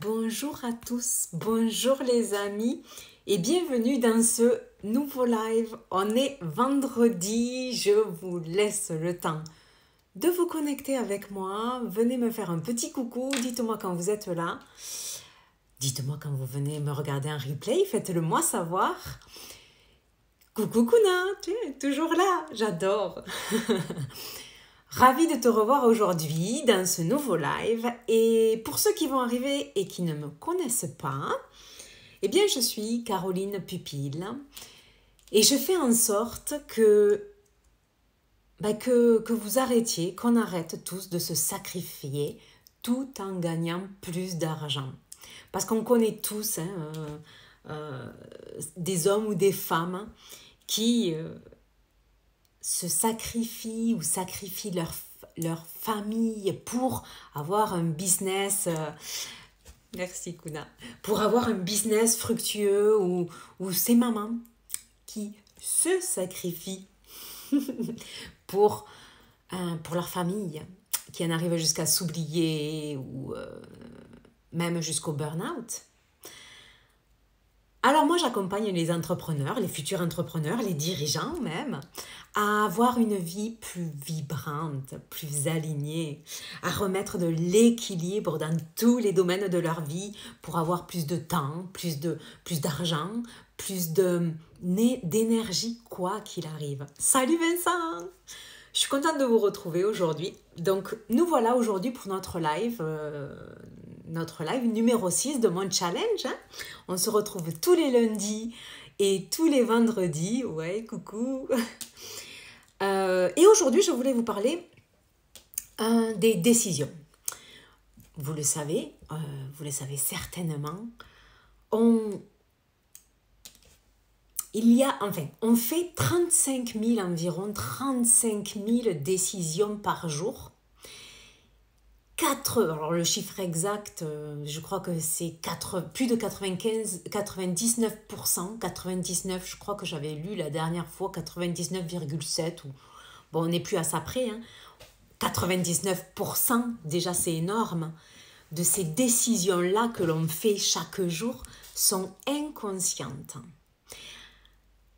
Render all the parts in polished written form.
Bonjour à tous, bonjour les amis et bienvenue dans ce nouveau live. On est vendredi, je vous laisse le temps de vous connecter avec moi. Venez me faire un petit coucou, dites-moi quand vous êtes là. Dites-moi quand vous venez me regarder en replay, faites-le moi savoir. Coucou Kuna, tu es toujours là, j'adore. Ravie de te revoir aujourd'hui dans ce nouveau live. Et pour ceux qui vont arriver et qui ne me connaissent pas, eh bien je suis Caroline Pupille et je fais en sorte que vous arrêtiez, qu'on arrête tous de se sacrifier tout en gagnant plus d'argent. Parce qu'on connaît tous des hommes ou des femmes qui se sacrifient ou sacrifient leur famille pour avoir un business, merci Kuna, pour avoir un business fructueux ou ces mamans qui se sacrifient pour leur famille, qui en arrivent jusqu'à s'oublier ou même jusqu'au burn-out. Alors moi, j'accompagne les entrepreneurs, les futurs entrepreneurs, les dirigeants même, à avoir une vie plus vibrante, plus alignée, à remettre de l'équilibre dans tous les domaines de leur vie pour avoir plus de temps, plus d'argent, plus d'énergie, quoi qu'il arrive. Salut Vincent! Je suis contente de vous retrouver aujourd'hui. Donc, nous voilà aujourd'hui pour notre live numéro 6 de mon challenge. On se retrouve tous les lundis et tous les vendredis. Ouais, coucou. Et aujourd'hui, je voulais vous parler des décisions. Vous le savez certainement. On fait environ 35 000 décisions par jour. Alors le chiffre exact, je crois que c'est plus de 99%, 99, je crois que j'avais lu la dernière fois 99,7, bon on n'est plus à ça près, 99%, déjà c'est énorme, de ces décisions-là que l'on fait chaque jour sont inconscientes.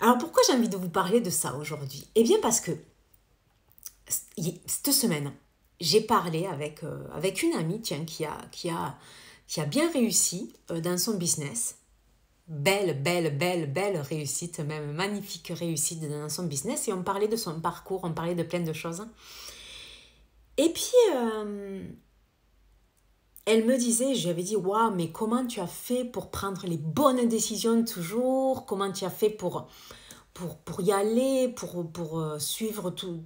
Alors pourquoi j'ai envie de vous parler de ça aujourd'hui? Eh bien parce que cette semaine, j'ai parlé avec une amie qui a bien réussi dans son business. Belle réussite, même magnifique réussite dans son business. Et on parlait de son parcours, on parlait de plein de choses. Et puis, elle me disait, je lui avais dit, waouh, mais comment tu as fait pour prendre les bonnes décisions toujours? Comment tu as fait pour y aller, pour suivre tout.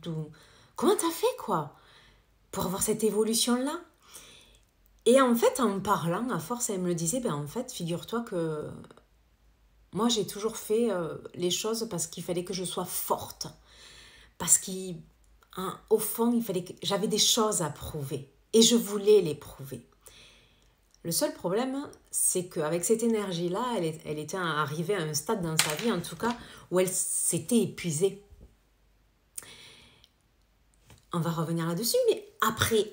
Comment tu as fait, quoi? Pour avoir cette évolution-là. Et en fait, en parlant, à force, elle me le disait, en fait, figure-toi que moi, j'ai toujours fait les choses parce qu'il fallait que je sois forte. Parce qu'au fond, j'avais des choses à prouver. Et je voulais les prouver. Le seul problème, c'est qu'avec cette énergie-là, elle était arrivée à un stade dans sa vie, en tout cas, où elle s'était épuisée. On va revenir là-dessus, mais après,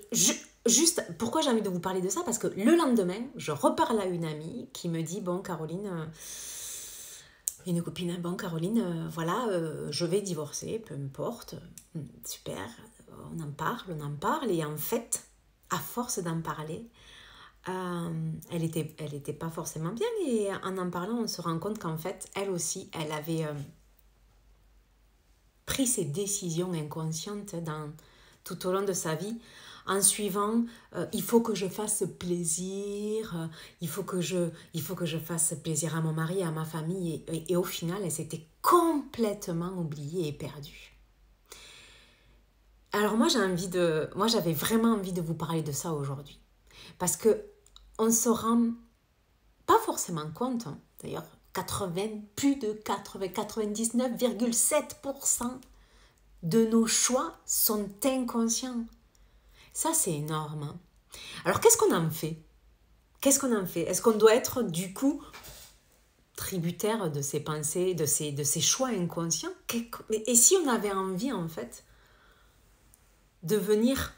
juste, pourquoi j'ai envie de vous parler de ça? Parce que le lendemain, je reparle à une amie qui me dit, bon Caroline, une copine, bon Caroline, voilà, je vais divorcer, peu importe, super, on en parle, et en fait, à force d'en parler, elle était pas forcément bien, et en parlant, on se rend compte qu'en fait, elle aussi, elle avait pris ses décisions inconscientes tout au long de sa vie en suivant il faut que je fasse plaisir, il faut que je fasse plaisir à mon mari, à ma famille, et au final, elle s'était complètement oubliée et perdue. Alors moi, j'avais vraiment envie de vous parler de ça aujourd'hui, parce que on se rend pas forcément compte, d'ailleurs, plus de 99,7% de nos choix sont inconscients. Ça, c'est énorme. Alors, qu'est-ce qu'on en fait? Est-ce qu'on doit être, du coup, tributaire de ces pensées, de ces choix inconscients? Et si on avait envie, en fait, de venir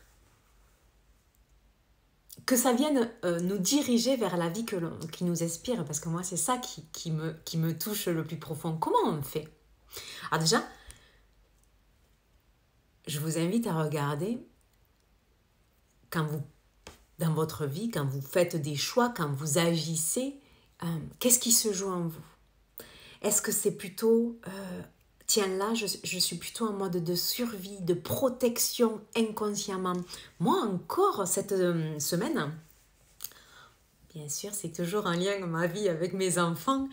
que ça vienne nous diriger vers la vie qui nous inspire, parce que moi, c'est ça qui me touche le plus profond. Comment on fait? Alors déjà, je vous invite à regarder dans votre vie, quand vous faites des choix, quand vous agissez, qu'est-ce qui se joue en vous? Est-ce que c'est plutôt, tiens là, je suis plutôt en mode de survie, de protection inconsciemment. Moi encore, cette semaine, bien sûr, c'est toujours en lien ma vie avec mes enfants,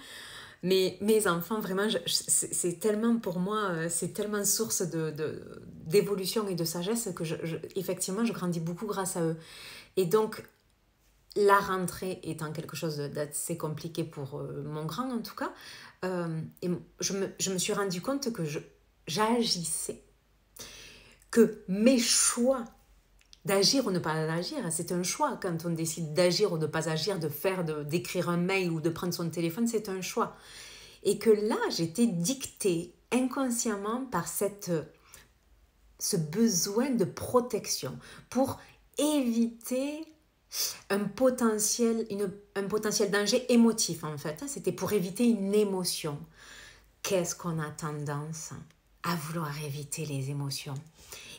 mais mes enfants, vraiment, c'est tellement pour moi, c'est tellement source d'évolution et de sagesse que effectivement, je grandis beaucoup grâce à eux. Et donc, la rentrée étant quelque chose d'assez compliqué pour mon grand en tout cas, et je me suis rendu compte que j'agissais, que mes choix d'agir ou ne pas agir, c'est un choix. Quand on décide d'agir ou de ne pas agir, d'écrire un mail ou de prendre son téléphone, c'est un choix. Et que là, j'étais dictée inconsciemment par ce besoin de protection pour éviter un potentiel danger émotif en fait. C'était pour éviter une émotion. Qu'est-ce qu'on a tendance à vouloir éviter les émotions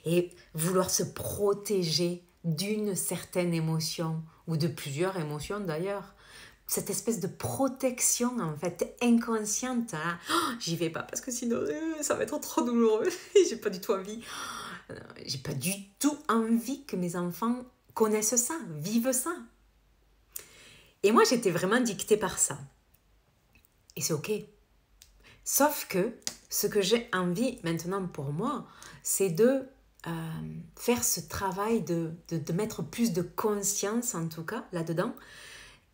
et vouloir se protéger d'une certaine émotion ou de plusieurs émotions d'ailleurs. Cette espèce de protection en fait inconsciente. Hein. Oh, j'y vais pas parce que sinon ça va être trop douloureux. J'ai pas du tout envie. J'ai pas du tout envie que mes enfants connaissent ça, vivent ça. Et moi, j'étais vraiment dictée par ça. Et c'est ok. Sauf que ce que j'ai envie maintenant pour moi, c'est de faire ce travail de mettre plus de conscience, en tout cas, là-dedans,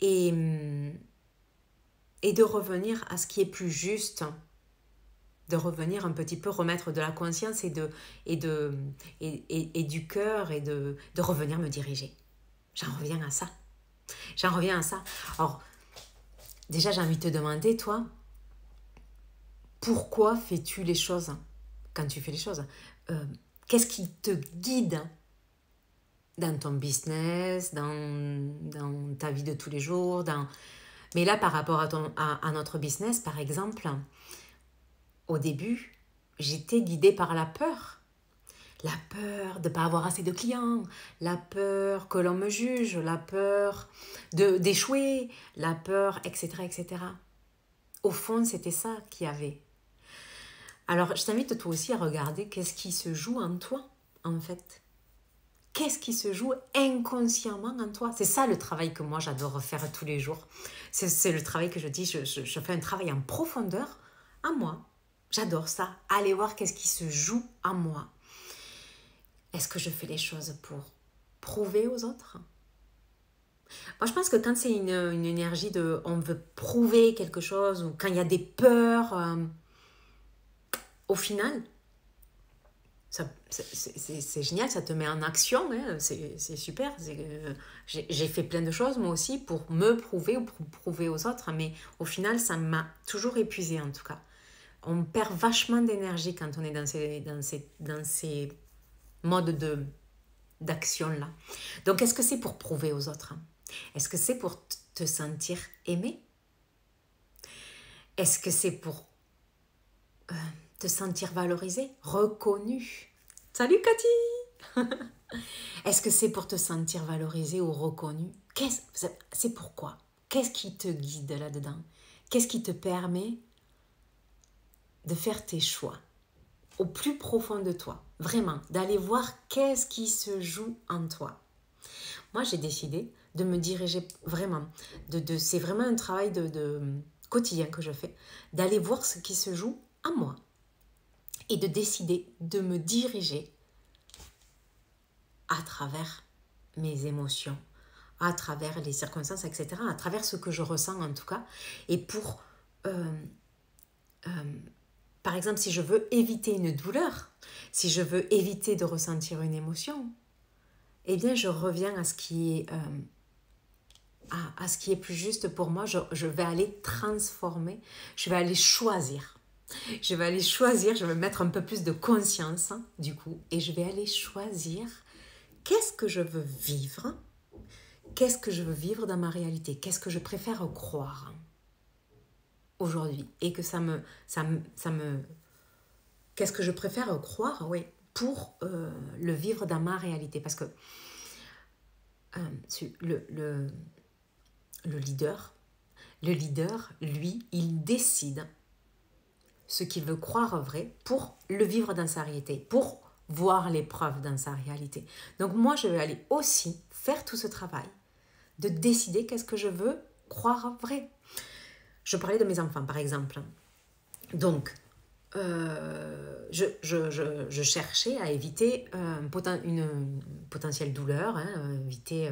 et de revenir à ce qui est plus juste, de revenir un petit peu, remettre de la conscience et du cœur et de revenir me diriger. J'en reviens à ça. J'en reviens à ça. Alors, déjà, j'ai envie de te demander, toi, pourquoi fais-tu les choses quand tu fais les choses? Qu'est-ce qui te guide dans ton business, dans ta vie de tous les jours, Mais là, par rapport à notre business, par exemple, au début, j'étais guidée par la peur. La peur de ne pas avoir assez de clients, la peur que l'on me juge, la peur d'échouer, la peur, etc., etc. Au fond, c'était ça qu'il y avait. Alors, je t'invite toi aussi à regarder qu'est-ce qui se joue en toi, en fait. Qu'est-ce qui se joue inconsciemment en toi? C'est ça le travail que moi j'adore faire tous les jours. C'est le travail que je dis, je fais un travail en profondeur en moi. J'adore ça. Aller voir qu'est-ce qui se joue en moi. Est-ce que je fais les choses pour prouver aux autres? Moi, je pense que quand c'est une énergie de on veut prouver quelque chose ou quand il y a des peurs, au final, c'est génial, ça te met en action, hein, c'est super. J'ai fait plein de choses moi aussi pour me prouver ou pour prouver aux autres, mais au final, ça m'a toujours épuisée en tout cas. On perd vachement d'énergie quand on est dans ces modes d'action-là. Donc, est-ce que c'est pour prouver aux autres? Est-ce que c'est pour te sentir aimé? Est-ce que c'est pour te sentir valorisé, reconnu? Salut Cathy! Est-ce que c'est pour te sentir valorisé ou reconnu? C'est pourquoi? Qu'est-ce qui te guide là-dedans? Qu'est-ce qui te permet de faire tes choix au plus profond de toi? Vraiment, d'aller voir qu'est-ce qui se joue en toi. Moi, j'ai décidé de me diriger vraiment. C'est vraiment un travail de quotidien que je fais, d'aller voir ce qui se joue en moi et de décider de me diriger à travers mes émotions, à travers les circonstances, etc., à travers ce que je ressens en tout cas. Et pour, par exemple, si je veux éviter une douleur, si je veux éviter de ressentir une émotion, eh bien, je reviens à ce qui est plus juste pour moi. Je vais aller transformer, je vais aller choisir. Je vais mettre un peu plus de conscience, du coup, et je vais aller choisir qu'est-ce que je veux vivre, qu'est-ce que je veux vivre dans ma réalité? Qu'est-ce que je préfère croire aujourd'hui? Et que qu'est-ce que je préfère croire, oui, pour le vivre dans ma réalité? Parce que le leader, lui, il décide ce qu'il veut croire vrai pour le vivre dans sa réalité, pour voir les preuves dans sa réalité. Donc moi, je vais aller aussi faire tout ce travail de décider qu'est-ce que je veux croire vrai. Je parlais de mes enfants, par exemple. Donc, je cherchais à éviter une potentielle douleur, hein, éviter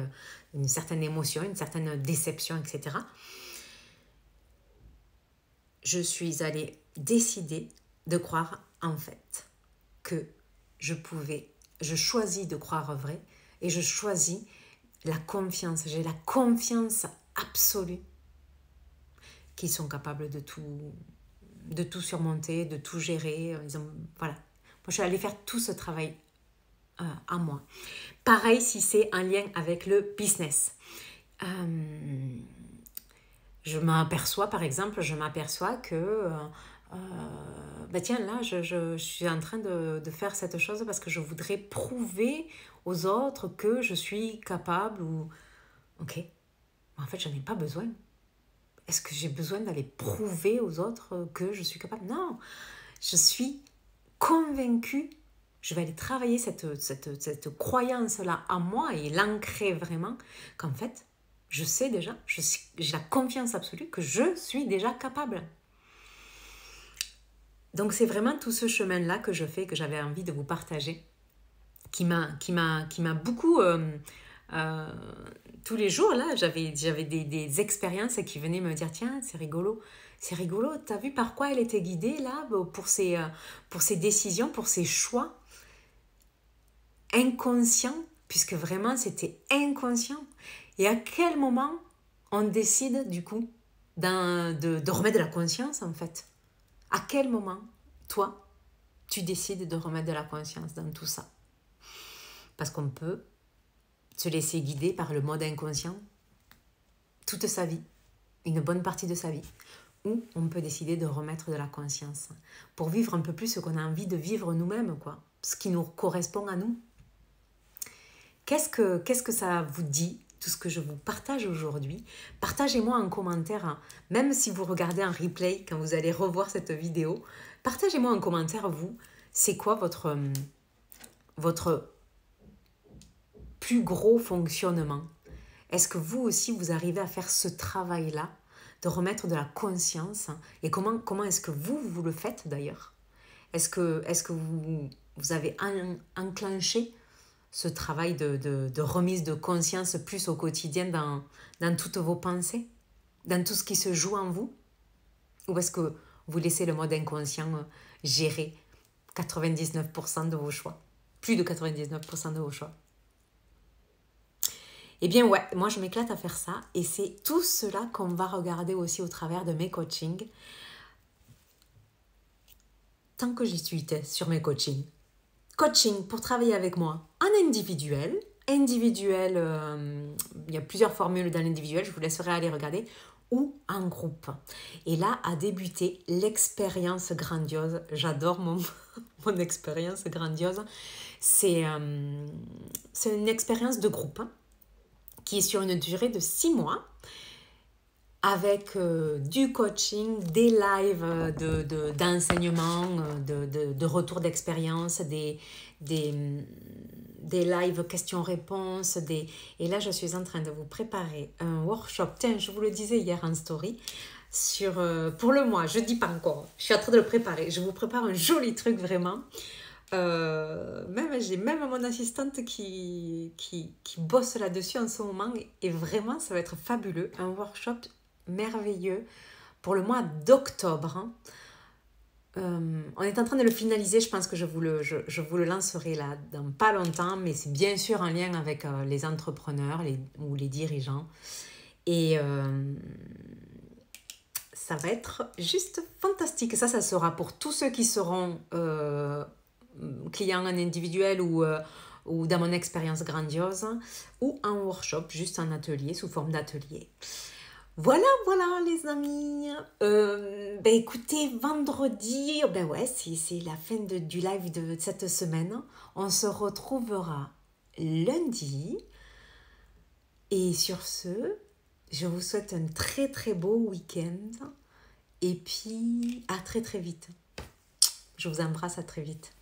une certaine émotion, une certaine déception, etc. Je suis allée décider de croire en fait que je choisis de croire vrai et je choisis la confiance. J'ai la confiance absolue qu'ils sont capables de tout surmonter, de tout gérer. Voilà. Moi, je suis allée faire tout ce travail à moi. Pareil si c'est en lien avec le business. Je m'aperçois, par exemple, que tiens, là, je suis en train de faire cette chose parce que je voudrais prouver aux autres que je suis capable ou... Ok, en fait, j'en ai pas besoin. Est-ce que j'ai besoin d'aller prouver aux autres que je suis capable? Non, je suis convaincue. Je vais aller travailler cette croyance-là à moi et l'ancrer vraiment qu'en fait, je sais déjà, j'ai la confiance absolue que je suis déjà capable. Donc c'est vraiment tout ce chemin-là que je fais, que j'avais envie de vous partager, qui m'a beaucoup... tous les jours, là, j'avais des expériences qui venaient me dire, tiens, c'est rigolo, t'as vu par quoi elle était guidée, là, pour ses décisions, pour ses choix inconscients, puisque vraiment, c'était inconscient. Et à quel moment on décide, du coup, de remettre de la conscience, en fait? À quel moment, toi, tu décides de remettre de la conscience dans tout ça? Parce qu'on peut se laisser guider par le mode inconscient toute sa vie, une bonne partie de sa vie. Ou on peut décider de remettre de la conscience pour vivre un peu plus ce qu'on a envie de vivre nous-mêmes, quoi, ce qui nous correspond à nous. Qu'est-ce que ça vous dit, tout ce que je vous partage aujourd'hui? Partagez-moi en commentaire, hein, même si vous regardez un replay, quand vous allez revoir cette vidéo, partagez-moi en commentaire, vous, c'est quoi votre plus gros fonctionnement? Est-ce que vous aussi, vous arrivez à faire ce travail-là, de remettre de la conscience? Et comment est-ce que vous le faites d'ailleurs? Est-ce que vous avez enclenché ce travail de remise de conscience plus au quotidien dans toutes vos pensées, dans tout ce qui se joue en vous? Ou est-ce que vous laissez le mode inconscient gérer 99% de vos choix? Plus de 99% de vos choix. Eh bien ouais, moi je m'éclate à faire ça et c'est tout cela qu'on va regarder aussi au travers de mes coachings. Tant que j'y suis sur mes coachings. Coaching pour travailler avec moi en individuel. Individuel, il y a plusieurs formules dans l'individuel, je vous laisserai aller regarder, ou en groupe. Et là a débuté l'expérience grandiose. J'adore mon expérience grandiose. C'est une expérience de groupe qui est sur une durée de 6 mois avec du coaching, des lives d'enseignement, de retour d'expérience, des lives questions-réponses. Et là, je suis en train de vous préparer un workshop. Tiens, je vous le disais hier en story, pour le mois, je ne dis pas encore, je suis en train de le préparer. Je vous prépare un joli truc vraiment. J'ai même mon assistante qui bosse là-dessus en ce moment et vraiment ça va être fabuleux, un workshop merveilleux pour le mois d'octobre. On est en train de le finaliser, je pense que je vous le lancerai là dans pas longtemps, mais c'est bien sûr en lien avec les entrepreneurs ou les dirigeants et ça va être juste fantastique. Ça sera pour tous ceux qui seront clients en individuel ou ou dans mon expérience grandiose, ou en workshop, juste en atelier, sous forme d'atelier. Voilà, voilà les amis. Écoutez, vendredi, ouais, c'est la fin du live de cette semaine. On se retrouvera lundi. Et sur ce, je vous souhaite un très très beau week-end. Et puis, à très très vite. Je vous embrasse, à très vite.